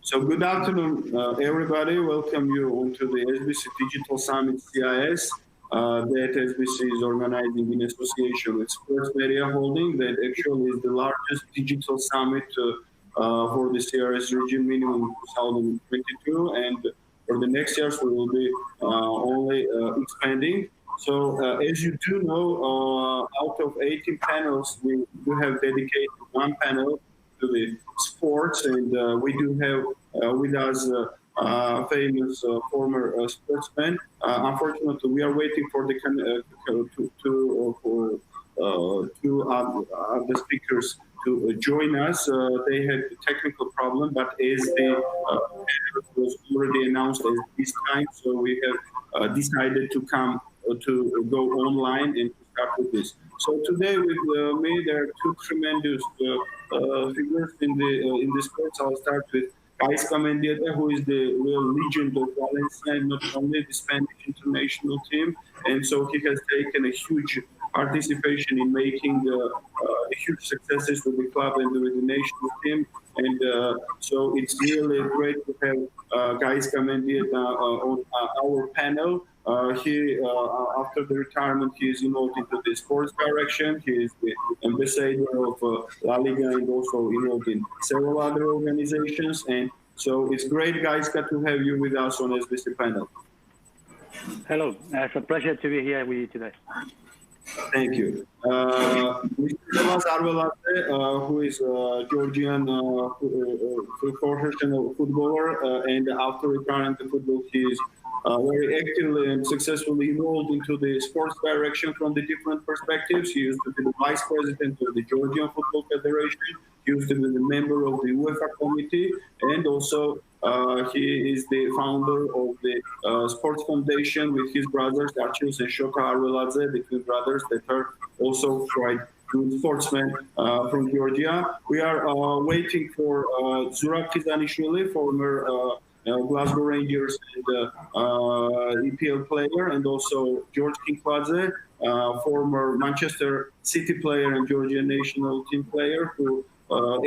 So good afternoon, everybody. Welcome you onto the SBC Digital Summit CIS that SBC is organizing in association with Sports Media Holding. That actually is the largest digital summit for the CRS region minimum 2022, and for the next years we will be only expanding. So as you do know, out of 18 panels, we do have dedicated one panel to the sports, and we do have with us famous former sportsmen. Unfortunately, we are waiting for the the speakers to join us. They had a technical problem, but as the was already announced at this time, so we have decided to come to go online and to start with this. So today with me, there are two tremendous figures in the sports. I'll start with Gaisca Mendieta, who is the real legend of Valencia, and not only the Spanish international team, and so he has taken a huge participation in making huge successes with the club and with the national team. And so it's really great to have Gaisca Mendieta on our panel. He, after the retirement, he is involved into the sports direction. He is the ambassador of La Liga and also involved in several other organizations. And so it's great, Gaisca, to have you with us on SBC panel. Hello, it's a pleasure to be here with you today. Thank you. Mr. Demas Arveladze, who is a Georgian professional footballer, and after retiring to football, he is very actively and successfully involved into the sports direction from the different perspectives. He used to be the vice president of the Georgian Football Federation. He used to be the member of the UEFA committee, and also he is the founder of the Sports Foundation with his brothers, Archils and Shoka Arveladze, the twin brothers that are also quite good sportsmen from Georgia. We are waiting for Zurab Kizanishvili, former Glasgow Rangers and EPL player, and also George Kinkladze, former Manchester City player and Georgian national team player, who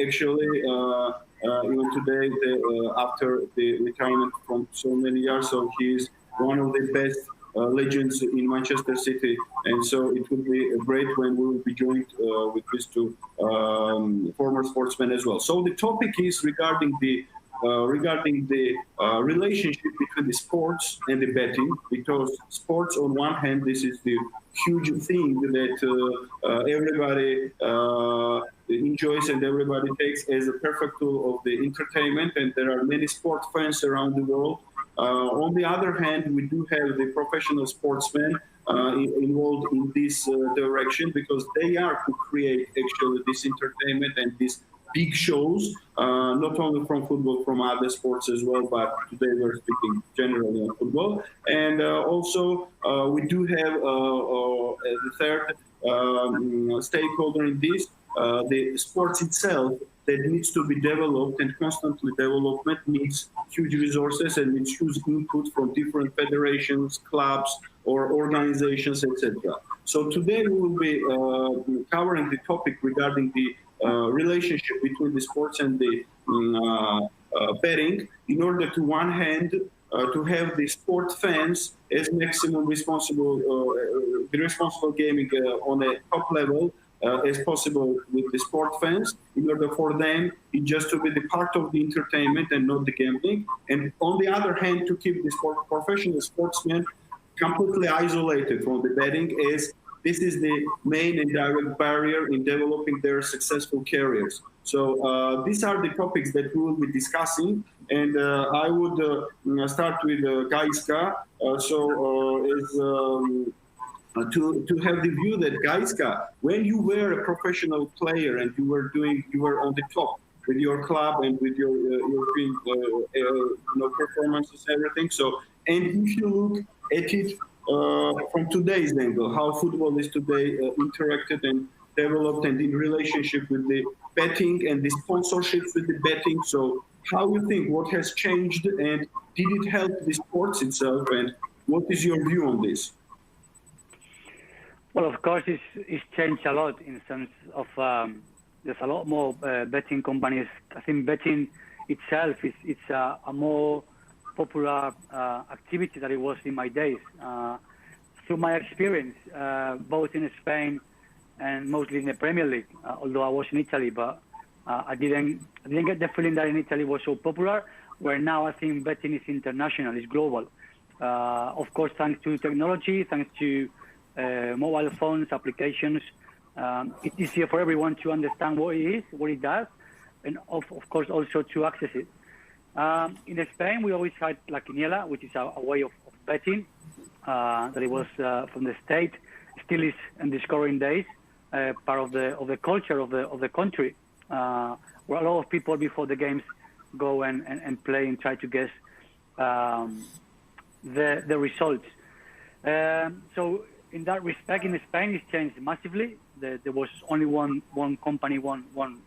actually even today, after the retirement from so many years, so he is one of the best legends in Manchester City, and so it would be great when we will be joined with these two former sportsmen as well. So the topic is regarding the relationship between the sports and the betting, because sports on one hand, this is the huge thing that everybody enjoys and everybody takes as a perfect tool of the entertainment, and there are many sport fans around the world. On the other hand, we do have the professional sportsmen involved in this direction, because they are who create actually this entertainment and these big shows, not only from football, from other sports as well, but today we're speaking generally on football. And also we do have the third stakeholder in this, the sports itself, that needs to be developed, and constantly development needs huge resources and needs huge input from different federations, clubs, or organizations, etc. So today we will be covering the topic regarding the relationship between the sports and the betting, in order to one hand to have the sport fans as maximum responsible, the responsible gaming on a top level as possible with the sport fans, in order for them it just to be the part of the entertainment and not the gambling, and on the other hand to keep the professional sportsmen completely isolated from the betting, as this is the main and direct barrier in developing their successful careers. So these are the topics that we will be discussing, and I would start with Gaisca. To have the view that, Gaisca, when you were a professional player and you were on the top with your club and with your performances, everything. So, and if you look at it from today's angle, how football is today interacted and developed, and in relationship with the betting and the sponsorships with the betting. So how you think, what has changed, and did it help the sports itself, and what is your view on this? Well, of course, it's changed a lot in the sense of there's a lot more betting companies. I think betting itself it's a more popular activity than it was in my days. Through my experience, both in Spain and mostly in the Premier League, although I was in Italy, but I didn't get the feeling that in Italy was so popular. Where now I think betting is international, it's global. Of course, thanks to technology, thanks to mobile phones, applications, it's easier for everyone to understand what it is, what it does, and of course also to access it. In Spain, we always had La Quiniela, which is a way of betting that it was from the state, still is in the scoring days, part of the culture of the country, where a lot of people before the games go and play and try to guess the results. So in that respect, in Spain, it's changed massively. There was only one company, one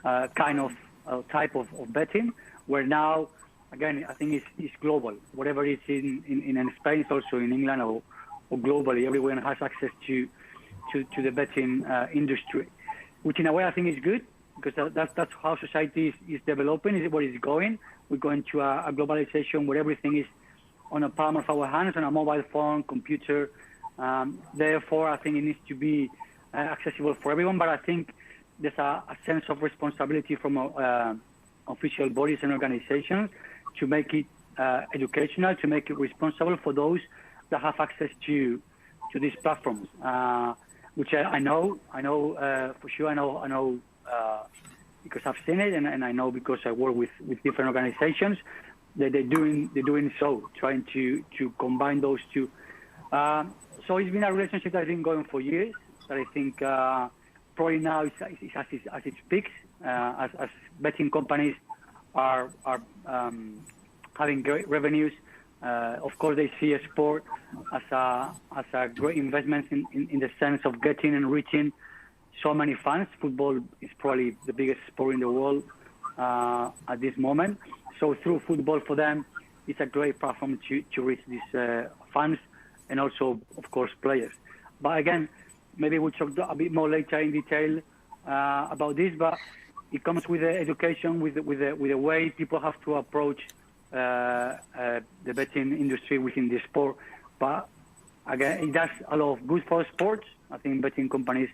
kind of type of betting, where now, again, I think it's global. Whatever is in Spain is also in England or globally. Everyone has access to the betting industry, which in a way I think is good, because that's how society is developing, is where it's going. We're going to a globalization where everything is on a palm of our hands, on a mobile phone, computer. Therefore, I think it needs to be accessible for everyone. But I think there's a sense of responsibility from official bodies and organizations to make it educational, to make it responsible for those that have access to these platforms, which I know for sure. I know because I've seen it, and I know because I work with different organizations that they're doing so, trying to combine those two. So it's been a relationship that's been going for years. That I think probably now it's as it peaks, as betting companies are having great revenues. Of course, they see a sport as a great investment in the sense of getting and reaching so many fans. Football is probably the biggest sport in the world at this moment. So through football, for them, it's a great platform to reach these fans and also, of course, players. But again, maybe we'll talk a bit more later in detail about this. But it comes with the education, with the way people have to approach the betting industry within the sport. But again, it does a lot of good for sports. I think betting companies,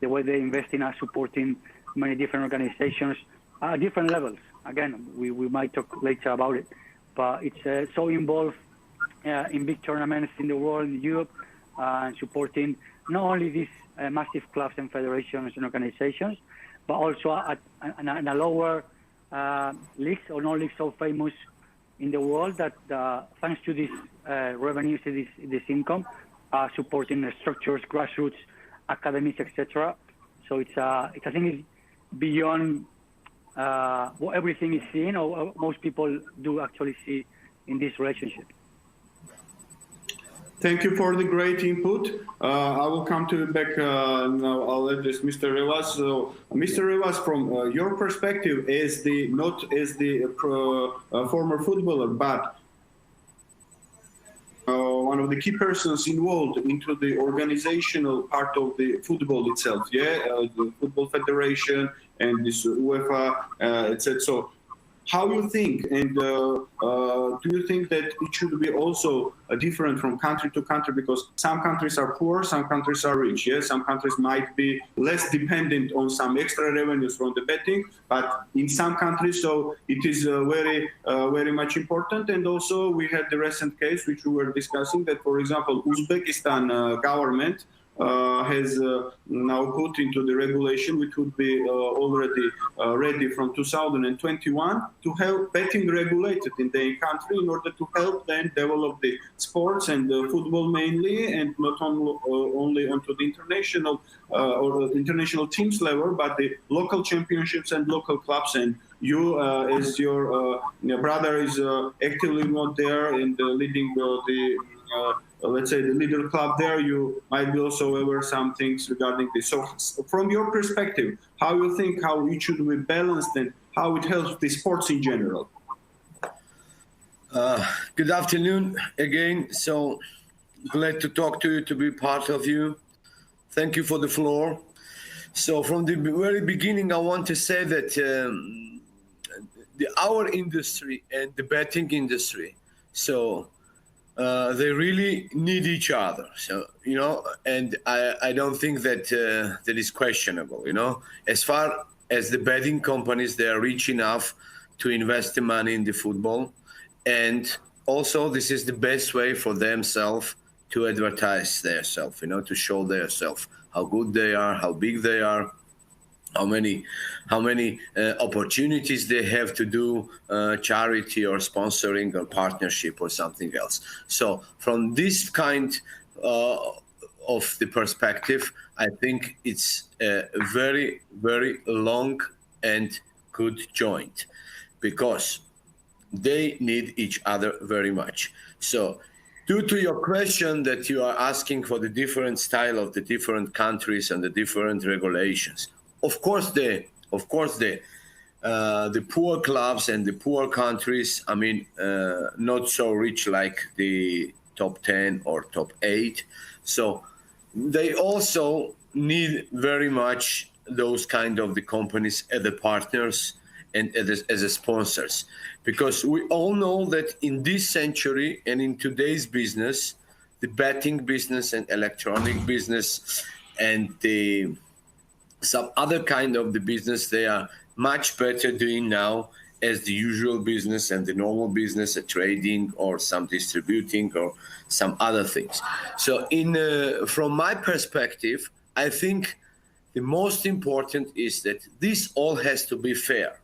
the way they invest in are supporting many different organizations at different levels. Again, we might talk later about it. But it's so involved in big tournaments in the world, in Europe, and supporting not only these massive clubs and federations and organizations, but also at a lower leagues or not leagues so famous in the world that thanks to this revenues, this income, are supporting the structures, grassroots, academies, etc. So I think it's beyond what everything is seen or most people do actually see in this relationship. Thank you for the great input. I will come to back now. I'll address Mr. Rivas. So, Mr. Rivas, from your perspective, not as the former footballer, but one of the key persons involved into the organizational part of the football itself, the Football Federation and this UEFA, etc. So, how you think, and do you think that it should be also different from country to country? Because some countries are poor, some countries are rich. Yes, some countries might be less dependent on some extra revenues from the betting, but in some countries, so it is very much important. And also, we had the recent case which we were discussing that, for example, Uzbekistan government has now put into the regulation, which would be already ready from 2021, to help betting regulated in the country in order to help them develop the sports and football mainly, and not only onto the international or the international teams level, but the local championships and local clubs. And you, as your brother is actively not there and leading let's say the leader club there, you might be also aware some things regarding this. So from your perspective, how you think how it should be balanced and how it helps the sports in general? Good afternoon again. So glad to talk to you, to be part of you. Thank you for the floor. So from the very beginning, I want to say that our industry and the betting industry, so they really need each other. So, and I don't think that that is questionable. As far as the betting companies, they are rich enough to invest the money in the football, and also this is the best way for themselves to advertise themselves, to show themselves how good they are, how big they are, how many opportunities they have to do charity or sponsoring or partnership or something else. So from this kind of the perspective, I think it's a very, very long and good joint, because they need each other very much. So due to your question that you are asking for the different style of the different countries and the different regulations, of course the poor clubs and the poor countries, not so rich like the top 10 or top 8, so they also need very much those kind of the companies as the partners and as a sponsors, because we all know that in this century and in today's business, the betting business and electronic business and some other kind of the business, they are much better doing now as the usual business and the normal business, a trading or some distributing or some other things. So from my perspective, I think the most important is that this all has to be fair,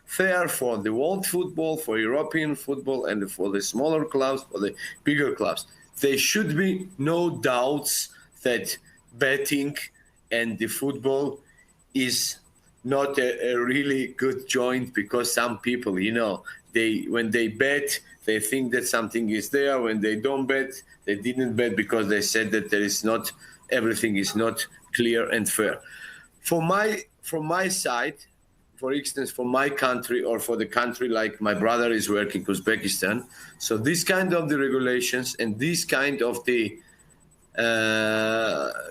fair for the world football, for European football, and for the smaller clubs, for the bigger clubs. There should be no doubts that betting and the football is not a really good joint, because some people, when they bet, they think that something is there. When they don't bet, they didn't bet because they said that everything is not clear and fair. From my side, for instance, for my country or for the country like my brother is working, Uzbekistan, so this kind of the regulations and this kind of the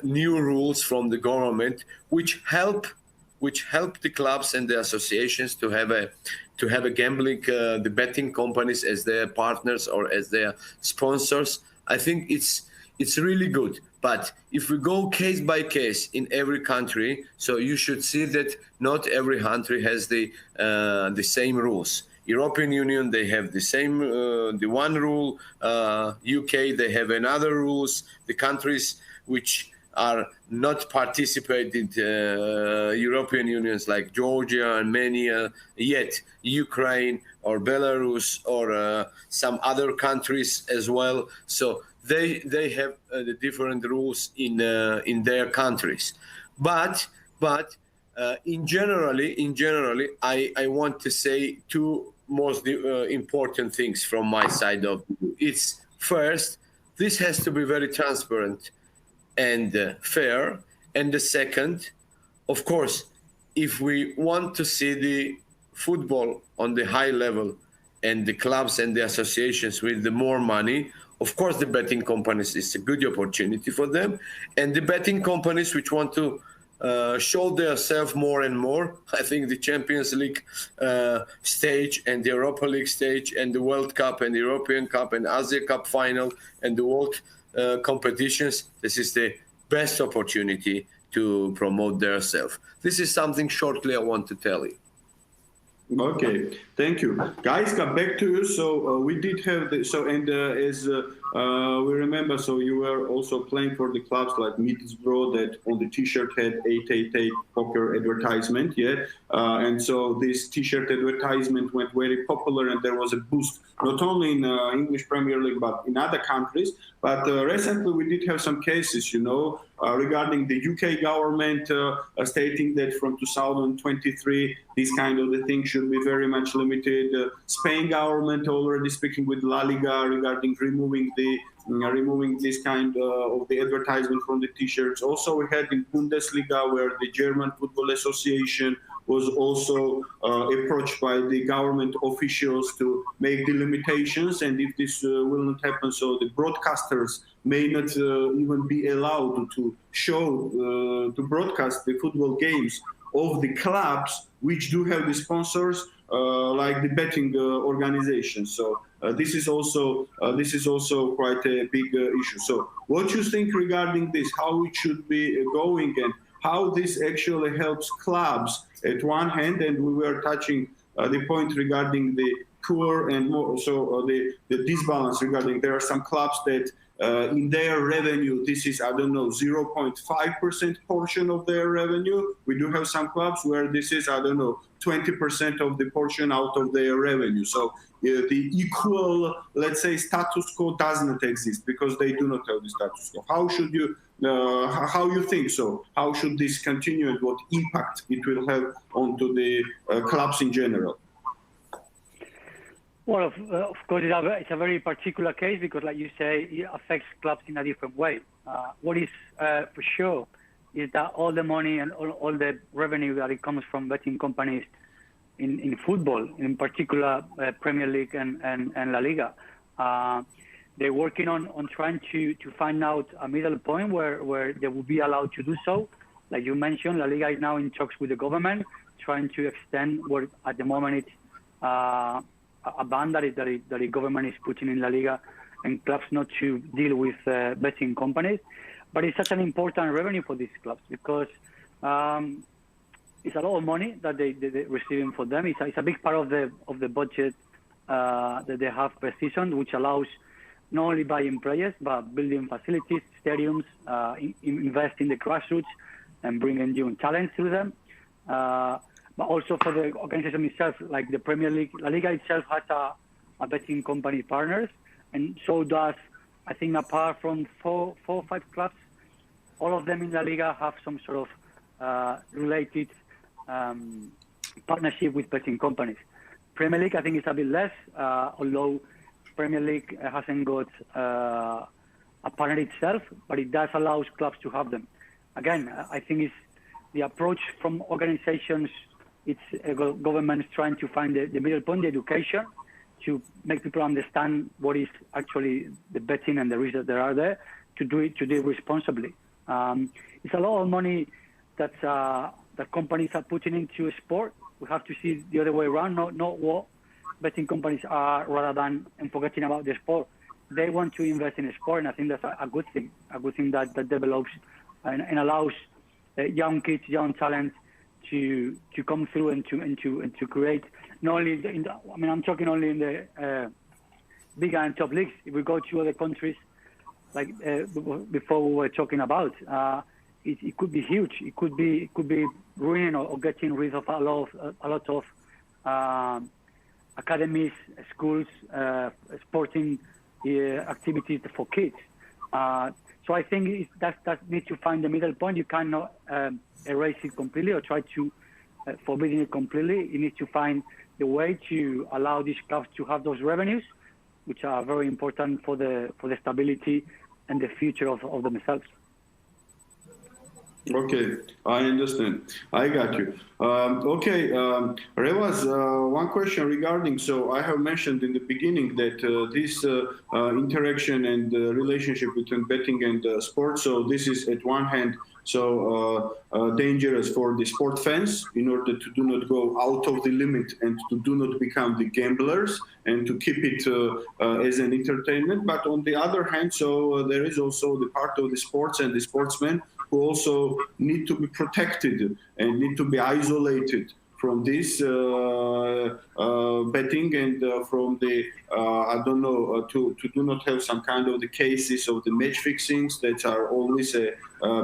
new rules from the government, which help the clubs and the associations to have a gambling, the betting companies as their partners or as their sponsors. I think it's really good. But if we go case by case in every country, so you should see that not every country has the same rules. European Union, they have the same, the one rule. UK, they have another rules. The countries which are not participating European Unions like Georgia, Armenia, yet Ukraine or Belarus or some other countries as well. So they have the different rules in their countries. But in generally, I want to say two most important things from my side of view. It's first, this has to be very transparent and fair. And the second, of course, if we want to see the football on the high level and the clubs and the associations with the more money, of course, the betting companies is a good opportunity for them. And the betting companies which want to show themselves more and more, I think the Champions League stage and the Europa League stage and the World Cup and the European Cup and Asia Cup final and the world competitions, this is the best opportunity to promote themselves. This is something shortly I want to tell you. Okay, thank you. Guys, come back to you. So we did have as we remember, so you were also playing for the clubs like Middlesbrough that on the t-shirt had 888 poker advertisement, yeah? And so this t-shirt advertisement went very popular and there was a boost, not only in English Premier League, but in other countries. But recently we did have some cases, regarding the UK government stating that from 2023, this kind of the thing should be very much limited. Spain government already speaking with La Liga regarding removing this kind of the advertisement from the t-shirts. Also, we had in Bundesliga where the German Football Association was also approached by the government officials to make the limitations, and if this will not happen, so the broadcasters may not even be allowed to show to broadcast the football games of the clubs which do have the sponsors like the betting organizations. So this is also quite a big issue. So what you think regarding this? How it should be going, and how this actually helps clubs at one hand, and we were touching the point regarding the poor and more, so the disbalance regarding there are some clubs that in their revenue, this is, I don't know, 0.5% portion of their revenue. We do have some clubs where this is, I don't know, 20% of the portion out of their revenue. So the equal, let's say, status quo does not exist because they do not have the status quo. How should you, how you think so? How should this continue, and what impact it will have onto the clubs in general? Well, of course, it's a very particular case because, like you say, it affects clubs in a different way. What is for sure is that all the money and all the revenue that it comes from betting companies in football, in particular Premier League and La Liga, they're working on trying to find out a middle point where they will be allowed to do so. Like you mentioned, La Liga is now in talks with the government, trying to extend what at the moment it's a ban that the government is putting in La Liga and clubs not to deal with betting companies. But it's such an important revenue for these clubs because it's a lot of money that they're receiving for them. It's a big part of the budget that they have per season, which allows not only buying players, but building facilities, stadiums, invest in the grassroots and bringing young talent through them. But also for the organization itself, like the Premier League, La Liga itself has a betting company partners, and so does, I think, apart from four or five clubs, all of them in La Liga have some sort of related partnership with betting companies. Premier League, I think, is a bit less, although Premier League hasn't got a partner itself, but it does allow clubs to have them. Again, I think it's the approach from organizations. It's governments trying to find the middle point, the education, to make people understand what is actually the betting and the risks that there are there, to do it responsibly. It's a lot of money that companies are putting into sport. We have to see the other way around, not what betting companies are, rather than forgetting about the sport. They want to invest in sport, and I think that's a good thing that develops and allows young kids, young talent to come through and to create not only I'm talking only in the bigger and top leagues. If we go to other countries, like before we were talking about, it could be huge. It could be ruining or getting rid of a lot of academies, schools, sporting activities for kids. So I think that need to find the middle point. You cannot erase it completely or try to forbid it completely. You need to find the way to allow these clubs to have those revenues, which are very important for the stability and the future of themselves. Okay, I understand. I got you. Okay, Revaz, one question regarding, so I have mentioned in the beginning that this interaction and relationship between betting and sports, so this is at one hand so dangerous for the sport fans in order to do not go out of the limit and to do not become the gamblers and to keep it as an entertainment. But on the other hand, so there is also the part of the sports and the sportsmen who also need to be protected and need to be isolated from this betting and from the, I don't know, to do not have some kind of the cases of the match fixings that are always a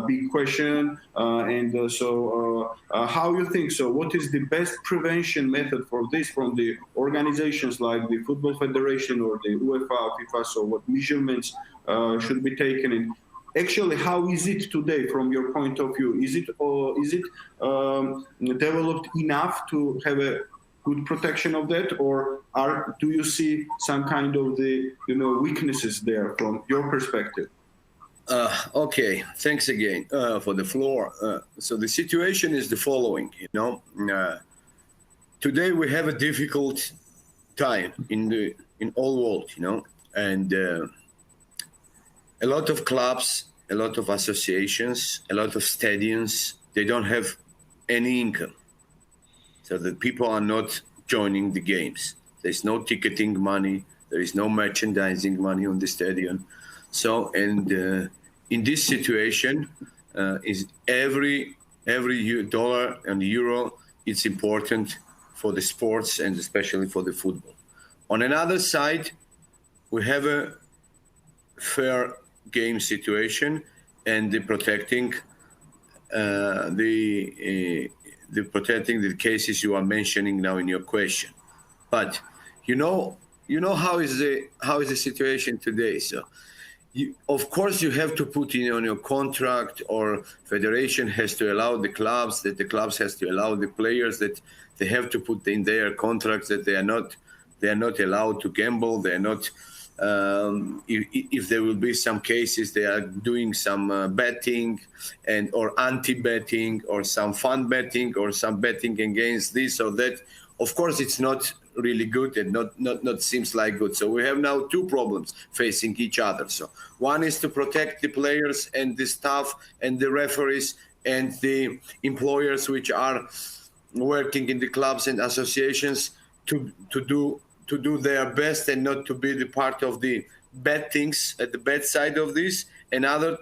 big question. So how you think so? What is the best prevention method for this from the organizations like the Football Federation or the UEFA, FIFA? So what measurements should be taken in? Actually, how is it today from your point of view? Is it developed enough to have a good protection of that, or do you see some kind of the weaknesses there from your perspective? Okay, thanks again for the floor. So the situation is the following. Today we have a difficult time in all world, and a lot of clubs, a lot of associations, a lot of stadiums, they don't have any income. so that people are not joining the games. There's no ticketing money. There is no merchandising money on the stadium. So, and in this situation, is every dollar and euro, it's important for the sports and especially for the football. On another side, we have a fair game situation and the protecting protecting the cases you are mentioning now in your question. But you know how is the situation today. So of course you have to put in on your contract, or federation has to allow the clubs, that the clubs has to allow the players, that they have to put in their contracts that they are not allowed to gamble. They are not. If there will be some cases, they are doing some betting and or anti-betting or some fun betting or some betting against this or that. Of course, it's not really good and not seems like good. So we have now two problems facing each other. So one is to protect the players and the staff and the referees and the employers which are working in the clubs and associations to do their best and not to be the part of the bad things at the bad side of this. Another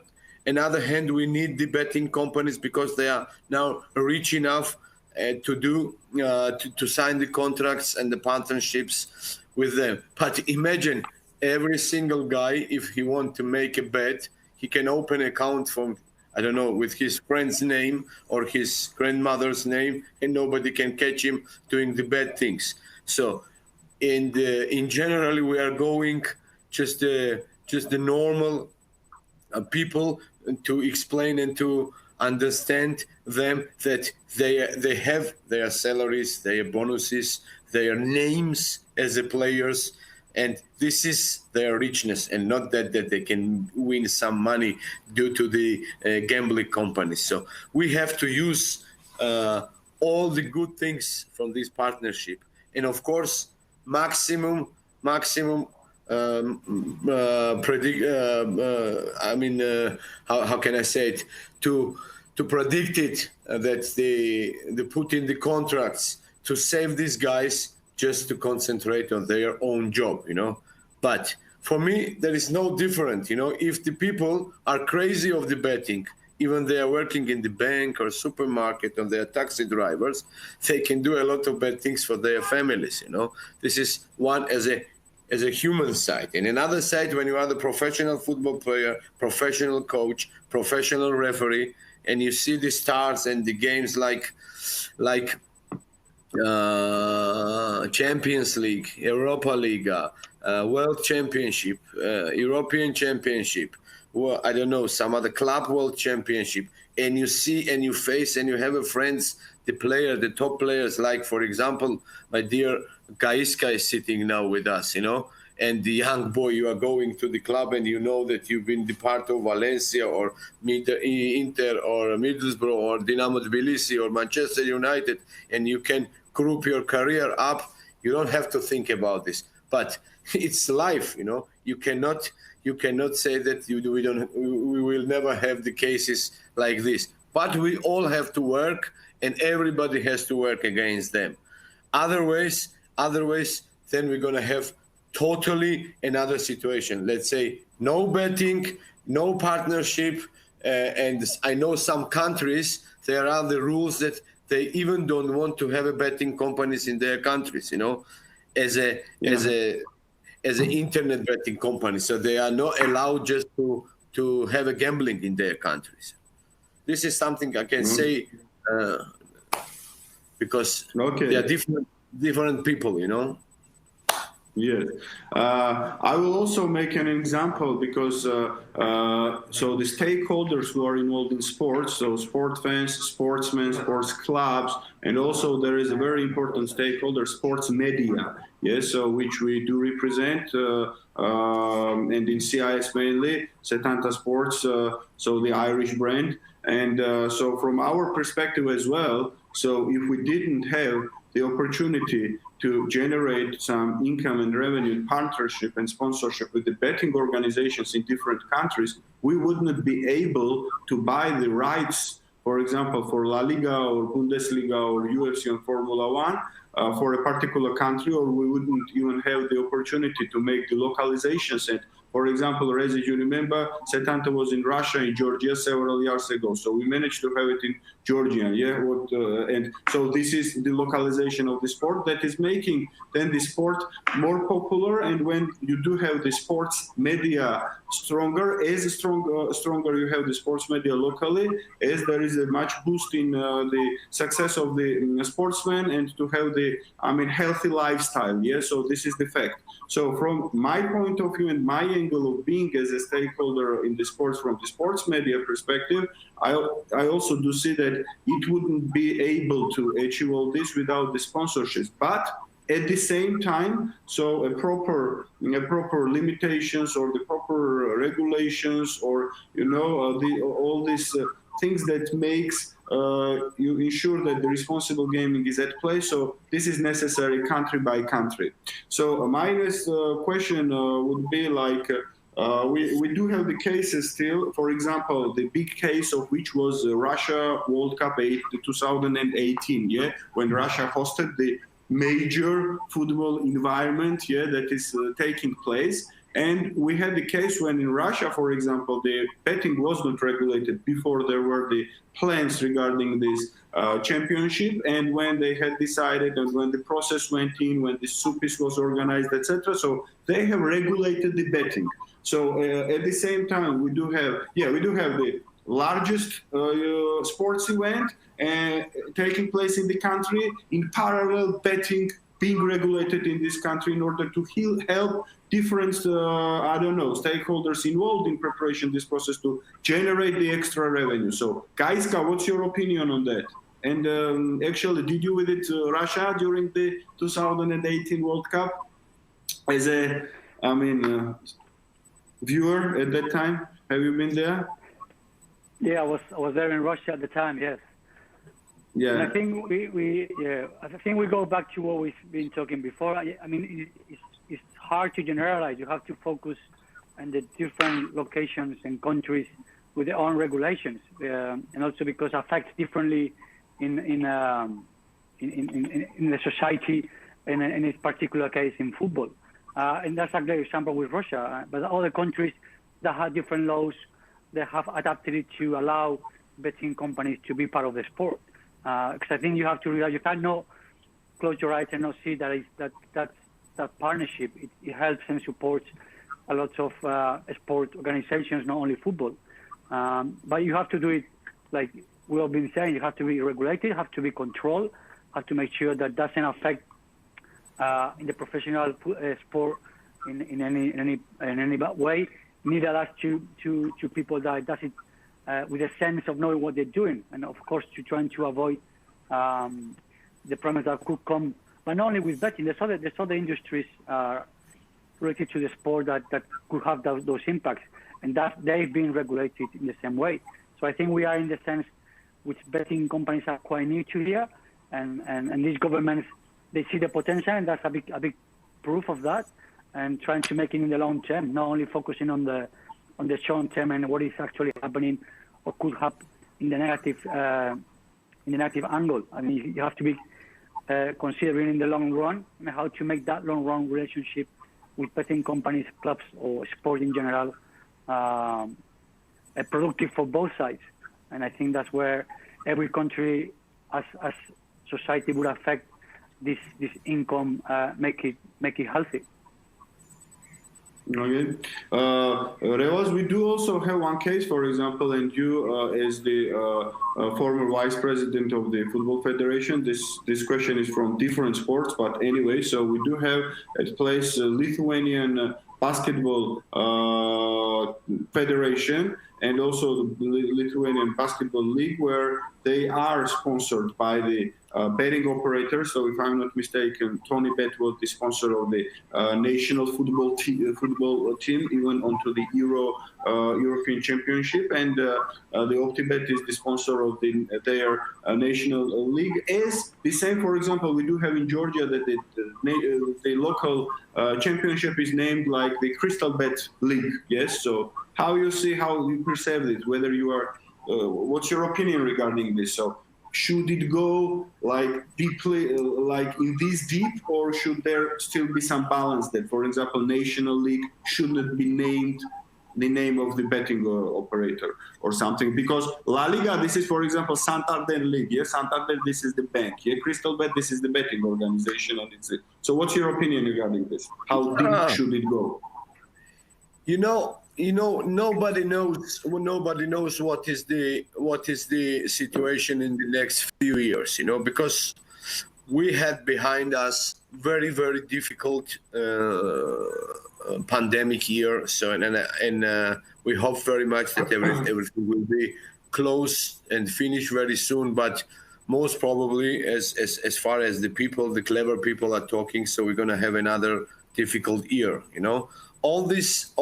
hand, we need the betting companies because they are now rich enough to sign the contracts and the partnerships with them. But imagine every single guy, if he want to make a bet, he can open an account from, I don't know, with his friend's name or his grandmother's name, and nobody can catch him doing the bad things. So in general, we are going just the normal people to explain and to understand them that they have their salaries, their bonuses, their names as a players, and this is their richness, and not that they can win some money due to the gambling companies. So we have to use all the good things from this partnership, and of course maximum predict. How can I say it? To predict it that they put in the contracts to save these guys just to concentrate on their own job, But for me, there is no different, If the people are crazy of the betting, even they are working in the bank or supermarket or they are taxi drivers, they can do a lot of bad things for their families, This is one as a human side. And another side, when you are the professional football player, professional coach, professional referee, and you see the stars and the games like Champions League, Europa League, World Championship, European Championship, well, I don't know, some other club World Championship, and you see and you face and you have a friends, the top players, like, for example, my dear Gaiska is sitting now with us, and the young boy, you are going to the club and you know that you've been the part of Valencia or Inter or Middlesbrough or Dinamo Tbilisi or Manchester United, and you can group your career up. You don't have to think about this, but it's life, You cannot say that we will never have the cases like this. But we all have to work, and everybody has to work against them. Otherwise, then we're gonna have totally another situation. Let's say no betting, no partnership, and I know some countries, there are the rules that they even don't want to have a betting companies in their countries, as an internet betting company. So they are not allowed just to have a gambling in their countries. This is something I can say because they are different people, Yes. I will also make an example because so the stakeholders who are involved in sports, so sport fans, sportsmen, sports clubs, and also there is a very important stakeholder, sports media, yes, so which we do represent, and in CIS mainly, Setanta Sports, so the Irish brand. And so from our perspective as well, so if we didn't have the opportunity to generate some income and revenue partnership and sponsorship with the betting organizations in different countries, we wouldn't be able to buy the rights for example, for La Liga or Bundesliga or UFC and Formula One for a particular country, or we wouldn't even have the opportunity to make the localizations. And for example, as you remember, Setanta was in Russia and Georgia several years ago. So we managed to have it in Georgian, and so this is the localization of the sport that is making then the sport more popular. And when you do have the sports media stronger you have the sports media locally, as there is a much boost in the success of the sportsmen and to have the healthy lifestyle. So this is the fact. So from my point of view and my angle of being as a stakeholder in the sports, from the sports media perspective, I also do see that it wouldn't be able to achieve all this without the sponsorships. But at the same time, so a proper limitations or the proper regulations, or all these things that makes you ensure that the responsible gaming is at play. So this is necessary country by country. So my next question would be like, we do have the cases still. For example, the big case of which was Russia World Cup 2018, when Russia hosted the major football environment, that is taking place. And we had the case when in Russia, for example, the betting was not regulated before there were the plans regarding this championship. And when they had decided, and when the process went in, when the SUPIS was organized, etc., so they have regulated the betting. So at the same time, we do have the largest sports event taking place in the country. In parallel, betting being regulated in this country in order to help different, stakeholders involved in preparation this process to generate the extra revenue. So, Gaiska, what's your opinion on that? And actually, did you visit Russia during the 2018 World Cup as a, viewer at that time? Have you been there? Yeah, I was there in Russia at the time. Yes. Yeah. And I think we go back to what we've been talking before. It's hard to generalize. You have to focus on the different locations and countries with their own regulations, and also because it affects differently in the society, and in this particular case in football. And that's a great example with Russia. But other countries that have different laws, they have adapted it to allow betting companies to be part of the sport. Because I think you have to realize you cannot close your eyes and not see that partnership. It helps and supports a lot of sport organizations, not only football. But you have to do it like we have been saying. You have to be regulated, have to be controlled, have to make sure that doesn't affect in the professional sport in any bad way. Neither as to people that does it with a sense of knowing what they're doing, and of course to trying to avoid the problems that could come. But not only with betting, there's other industries related to the sport that could have those impacts, and that they've been regulated in the same way. So I think we are in the sense which betting companies are quite new to here, and these governments, they see the potential, and that's a big proof of that, and trying to make it in the long term, not only focusing on the short term and what is actually happening or could happen in the negative angle. I mean, you have to be considering in the long run and how to make that long run relationship with betting companies, clubs, or sport in general productive for both sides. And I think that's where every country, as society, would affect this income, make it healthy. Okay. Revaz, we do also have one case, for example, and you as the former vice president of the Football Federation, this question is from different sports, but anyway, so we do have at place Lithuanian Basketball Federation and also the Lithuanian Basketball League, where they are sponsored by the betting operator. So if I'm not mistaken, Tony Bet was the sponsor of the national football team, even onto the European Championship, and the OptiBet is the sponsor of their national league. As the same, for example, we do have in Georgia that the local championship is named like the Crystal Bet League. Yes, so how you perceive it, whether you are what's your opinion regarding this? So should it go like deeply, like in this deep, or should there still be some balance that, for example, National League shouldn't be named the name of the betting operator or something? Because La Liga, this is, for example, Santander League. Yeah, Santander, this is the bank. Yeah, Crystal Bet, this is the betting organization, and it's it. So, what's your opinion regarding this? How deep should it go? Nobody knows what is the situation in the next few years. Because we had behind us very, very difficult pandemic year. So and we hope very much that everything will be close and finished very soon. But most probably, as far as the clever people are talking, so we're gonna have another difficult year. All this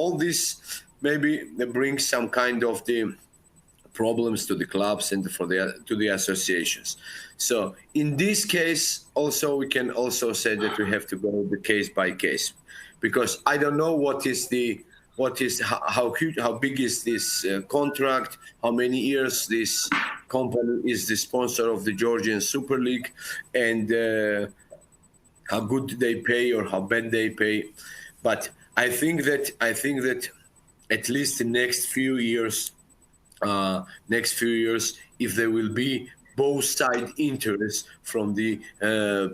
maybe brings some kind of the problems to the clubs and to the associations. So in this case, also we can also say that we have to go the case by case, because I don't know how big is this contract, how many years this company is the sponsor of the Georgian Super League, and how good they pay or how bad they pay. But I think that at least the next few years, if there will be both side interest from the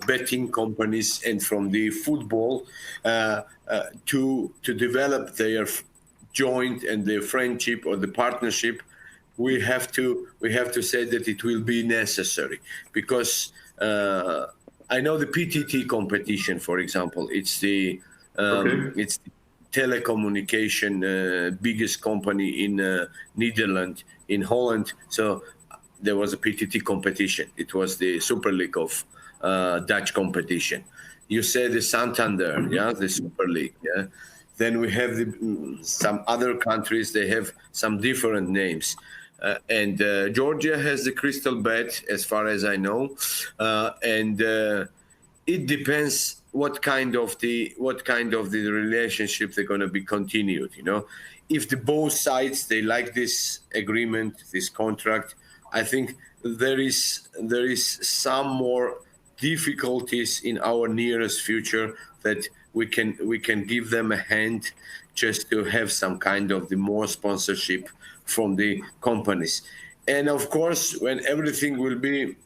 betting companies and from the football to develop their joint and their friendship or the partnership, we have to say that it will be necessary, because I know the PTT competition, for example, it's the telecommunication biggest company in Netherlands, in Holland. So there was a PTT competition. It was the Super League of Dutch competition. You say the Santander, yeah, the Super League. Yeah. Then we have some other countries. They have some different names. And Georgia has the Crystal Bet, as far as I know, and it depends what kind of the relationship they're going to be continued. If the both sides they like this agreement, this contract, I think there is some more difficulties in our nearest future that we can give them a hand just to have some kind of the more sponsorship from the companies. And of course, when everything will be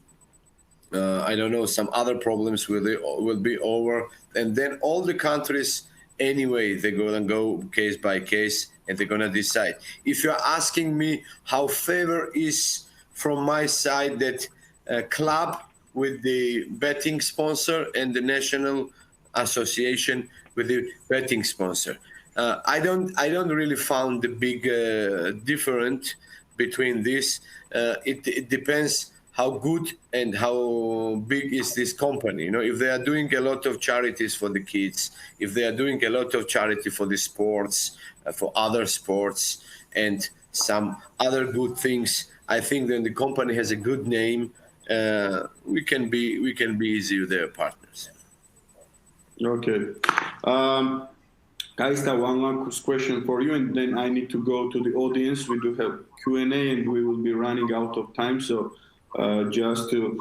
I don't know, some other problems will be over, and then all the countries anyway, they're gonna go case by case and they're gonna decide. If you're asking me how favor is from my side that a club with the betting sponsor and the national association with the betting sponsor, I don't really found the big difference between this. It depends how good and how big is this company. If they are doing a lot of charities for the kids, if they are doing a lot of charity for the sports, for other sports, and some other good things, I think then the company has a good name. We can be easy with their partners. Okay. Kaista, one last question for you, and then I need to go to the audience. We do have Q&A, and we will be running out of time. So just to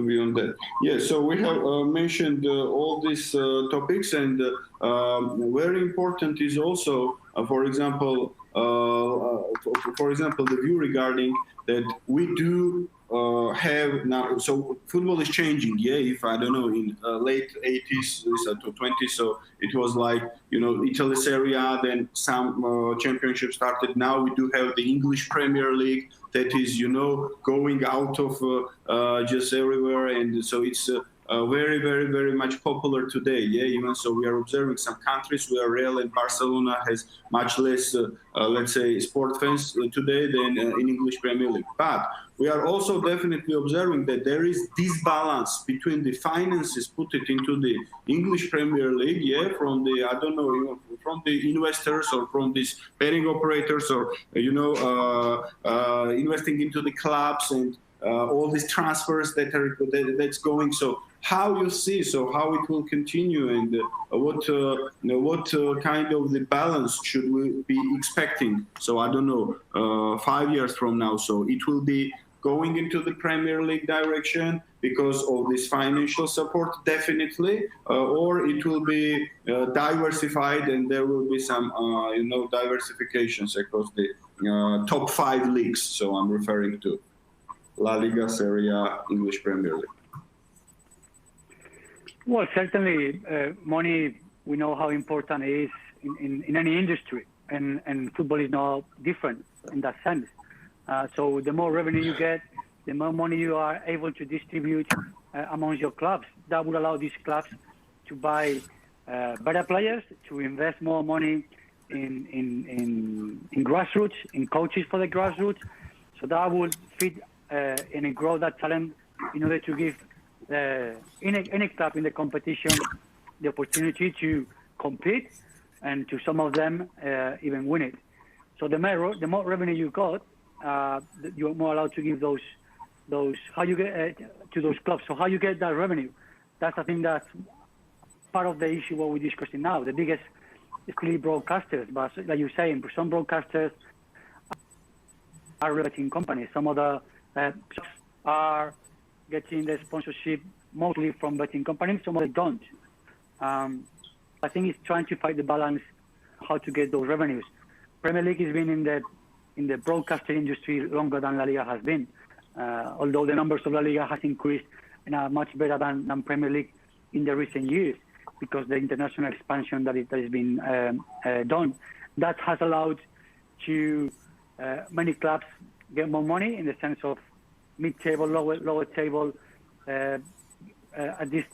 be on that. Yeah, so we have mentioned all these topics, and very important is also, for example, the view regarding that we do have now. So football is changing. Yeah, if I don't know, in late 80s to 20s, so it was like Italy Serie A, then some championship started. Now we do have the English Premier League that is going out of just everywhere, and so it's very, very, very much popular today. Yeah, even so, we are observing some countries where Real and Barcelona has much less, let's say, sport fans today than in English Premier League. But we are also definitely observing that there is disbalance between the finances put it into the English Premier League, yeah, from the from the investors or from these betting operators, or investing into the clubs, and all these transfers that's going. So how you see, so how it will continue, and what kind of the balance should we be expecting? So I don't know, 5 years from now. So it will be going into the Premier League direction because of this financial support, definitely, or it will be diversified, and there will be some, diversifications across the top 5 leagues. So I'm referring to La Liga, Serie A, English Premier League. Well, certainly, money, we know how important it is in any industry, and football is no different in that sense. So the more revenue you get, the more money you are able to distribute amongst your clubs. That would allow these clubs to buy better players, to invest more money in grassroots, in coaches for the grassroots. So that would feed and grow that talent in order to give any club in the competition the opportunity to compete, and to some of them even win it. So the more revenue you got, you're more allowed to give those how you get to those clubs. So how you get that revenue? That's, I think, that's part of the issue what we're discussing now. The biggest is clearly broadcasters, but like you're saying, some broadcasters are betting companies. Some other clubs are getting the sponsorship mostly from betting companies. Some others don't. I think it's trying to find the balance, how to get those revenues. Premier League has been in the broadcasting industry longer than La Liga has been. Although the numbers of La Liga has increased and are much better than Premier League in the recent years, because the international expansion that has been done, that has allowed to many clubs get more money in the sense of mid-table, lower table. At this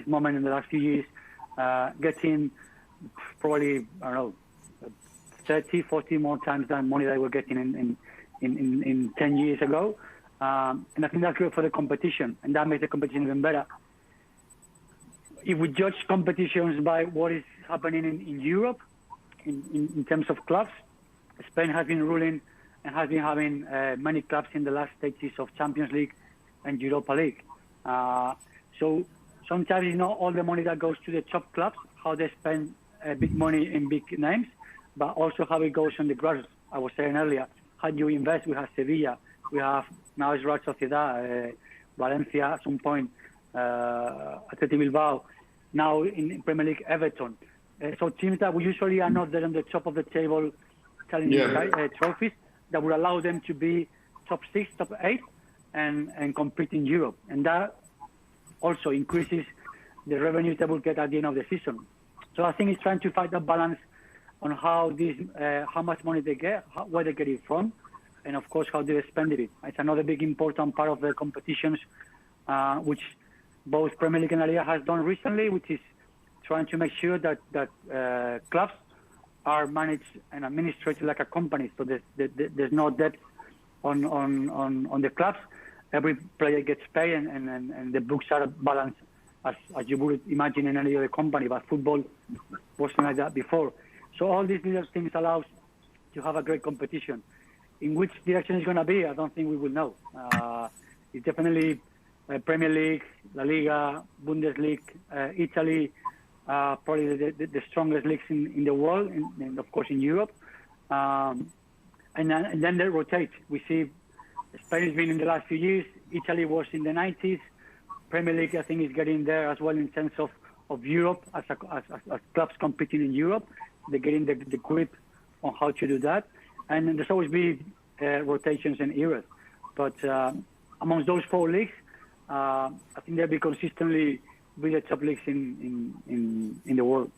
moment in the last few years, getting probably, I don't know, 30, 40 more times than money they were getting in 10 years ago. And I think that's good for the competition, and that makes the competition even better. If we judge competitions by what is happening in Europe, in terms of clubs, Spain has been ruling and has been having many clubs in the last stages of Champions League and Europa League. So sometimes it's not all the money that goes to the top clubs, how they spend big money in big names, but also how it goes on the grass. I was saying earlier, how do you invest? We have Sevilla, we have now it's Real Sociedad, Valencia at some point, Athletic Bilbao, now in Premier League, Everton. So teams that we usually are not there on the top of the table telling trophies, that would allow them to be top 6, top 8, and compete in Europe. And that also increases the revenues that we'll get at the end of the season. So I think it's trying to find that balance on how much money they get, where they get it from, and of course how they spend it. It's another big important part of the competitions, which both Premier League and La Liga has done recently, which is trying to make sure that clubs are managed and administrated like a company, so there's no debt on the clubs. Every player gets paid, and the books are balanced as you would imagine in any other company. But football wasn't like that before. So all these little things allows to have a great competition. In which direction it's going to be, I don't think we will know. It's definitely Premier League, La Liga, Bundesliga, Italy, probably the strongest leagues in the world, and of course in Europe. And then they rotate. We see Spain has been in the last few years. Italy was in the 90s. Premier League, I think, is getting there as well in terms of Europe, as clubs competing in Europe. They're getting the grip on how to do that. And there's always been rotations and eras. But amongst those 4 leagues, I think they'll be consistently be the top leagues in the world.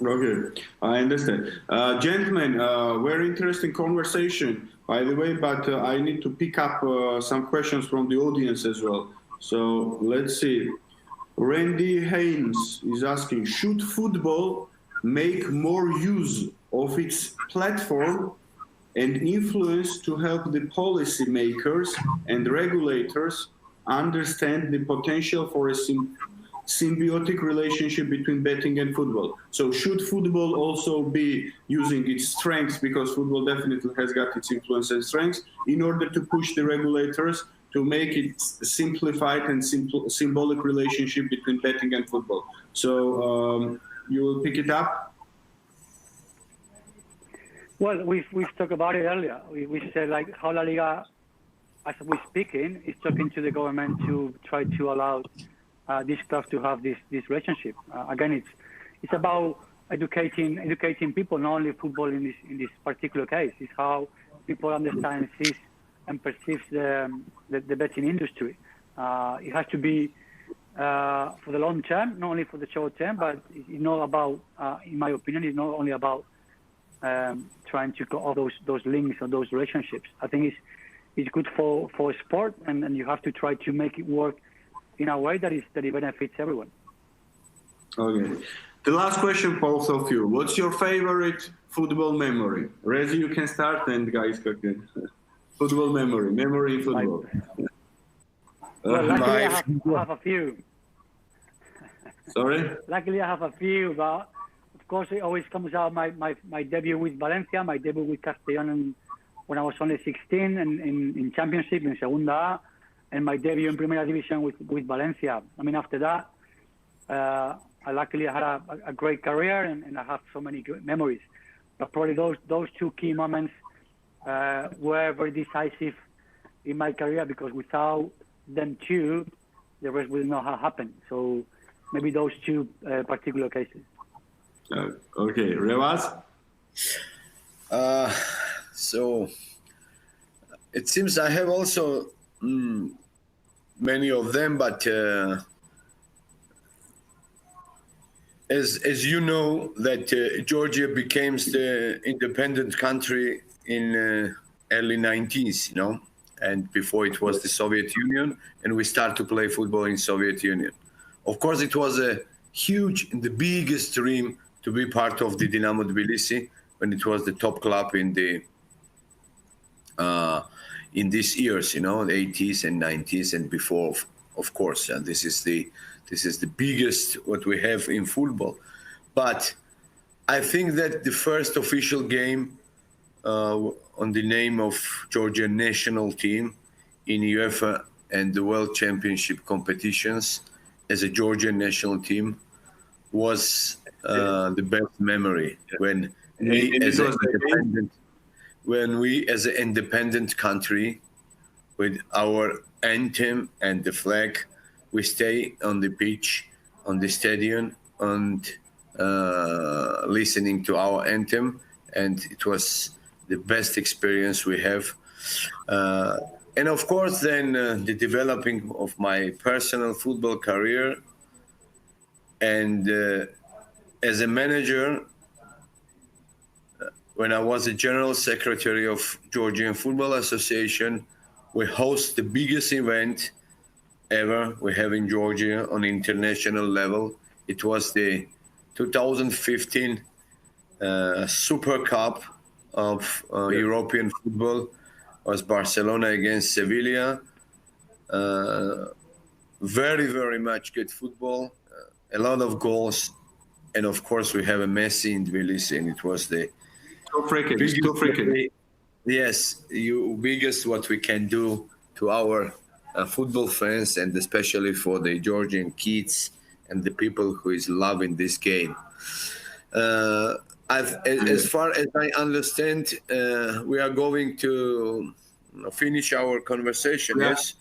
Okay, I understand. Gentlemen, very interesting conversation, by the way, but I need to pick up some questions from the audience as well. So let's see. Randy Haynes is asking, should football make more use of its platform and influence to help the policymakers and regulators understand the potential for a symbiotic relationship between betting and football. So should football also be using its strengths, because football definitely has got its influence and strengths, in order to push the regulators to make it simplified and symbolic relationship between betting and football? So you will pick it up? Well, we've talked about it earlier. We said like how La Liga, as we're speaking, is talking to the government to try to allow these clubs to have this relationship. Again, it's about educating people, not only football in this particular case. It's how people understand, sees, and perceives the betting industry. It has to be for the long term, not only for the short term, but it's not about, in my opinion, it's not only about trying to cut all those links or those relationships. I think it's good for sport, and you have to try to make it work in a way that it benefits everyone. Okay. The last question, both of you. What's your favorite football memory? Rezi, you can start, and guys can. Football memory in football. Well, luckily I have a few. Sorry? Luckily I have a few, but of course it always comes out my debut with Valencia, my debut with Castellón when I was only 16 and in Championship, in Segunda A, and my debut in Primera División with Valencia. I mean, after that, I luckily had a great career, and I have so many good memories. But probably those two key moments were very decisive in my career, because without them two, the rest would not have happened. So maybe those two particular cases. Okay, Revaz? So it seems I have also many of them, but as you know, that Georgia became the independent country in early 90s, you know, and before it was the Soviet Union, and we start to play football in Soviet Union. Of course, it was a huge and the biggest dream to be part of the Dynamo Tbilisi when it was the top club in these years, you know, the 80s and 90s and before, of course. And this is the biggest what we have in football. But I think that the first official game on the name of Georgian national team in UEFA and the World Championship competitions as a Georgian national team was the best memory when we as an independent country with our anthem and the flag, we stay on the pitch, on the stadium, and listening to our anthem, and it was the best experience we have. And of course, then the developing of my personal football career, and as a manager, when I was a general secretary of Georgian Football Association, we host the biggest event ever we have in Georgia on international level. It was the 2015 Super Cup of European football. It was Barcelona against Sevilla. Very, very much good football. A lot of goals. And of course, we have a Messi in Tbilisi, and it was the Yes, biggest what we can do to our football fans, and especially for the Georgian kids and the people who is loving this game. As far as I understand, we are going to finish our conversation. Yes.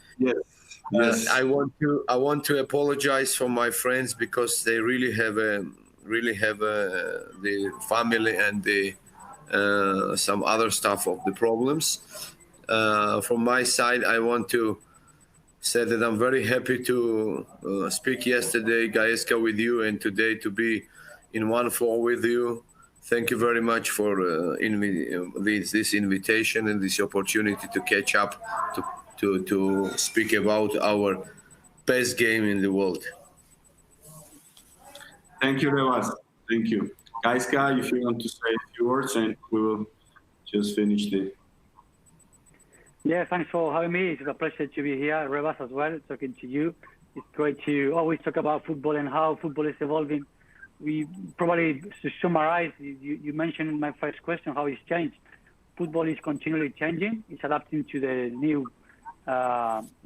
Yes. I want to apologize for my friends, because they really have the family and the some other stuff of the problems. From my side, I want to say that I'm very happy to speak yesterday, Gaeska, with you, and today to be in one floor with you. Thank you very much for this invitation and this opportunity to catch up, to speak about our best game in the world. Thank you, Revaz. Thank you. Gaeska, if you want to say a few words, and we will just finish the... Yeah, thanks for having me. It's a pleasure to be here. Revaz as well, talking to you. It's great to always talk about football and how football is evolving. We probably, to summarize, you mentioned in my first question how it's changed. Football is continually changing. It's adapting to the new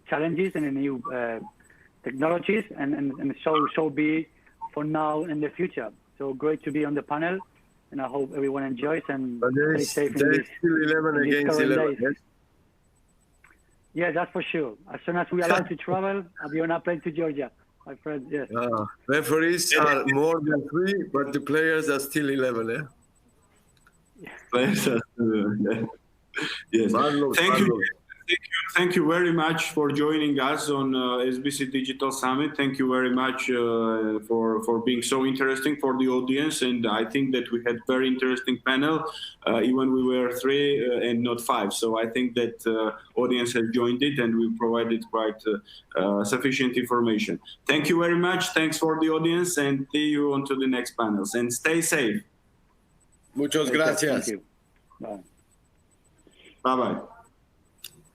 challenges and the new technologies, and so be for now and the future. So great to be on the panel, and I hope everyone enjoys and stay safe in There is still 11 against 11. Yes? Yeah, that's for sure. As soon as we are allowed to travel, I'll be on a plane to Georgia, my friend. Yes. Referees are more than 3, but the players are still 11. Yeah. Players are yes. Thank you very much for joining us on SBC Digital Summit. Thank you very much for being so interesting for the audience. And I think that we had very interesting panel, even we were 3 and not 5. So I think that audience has joined it, and we provided quite sufficient information. Thank you very much. Thanks for the audience, and see you on to the next panels. And stay safe. Muchas gracias. Thank you. Bye. Bye-bye.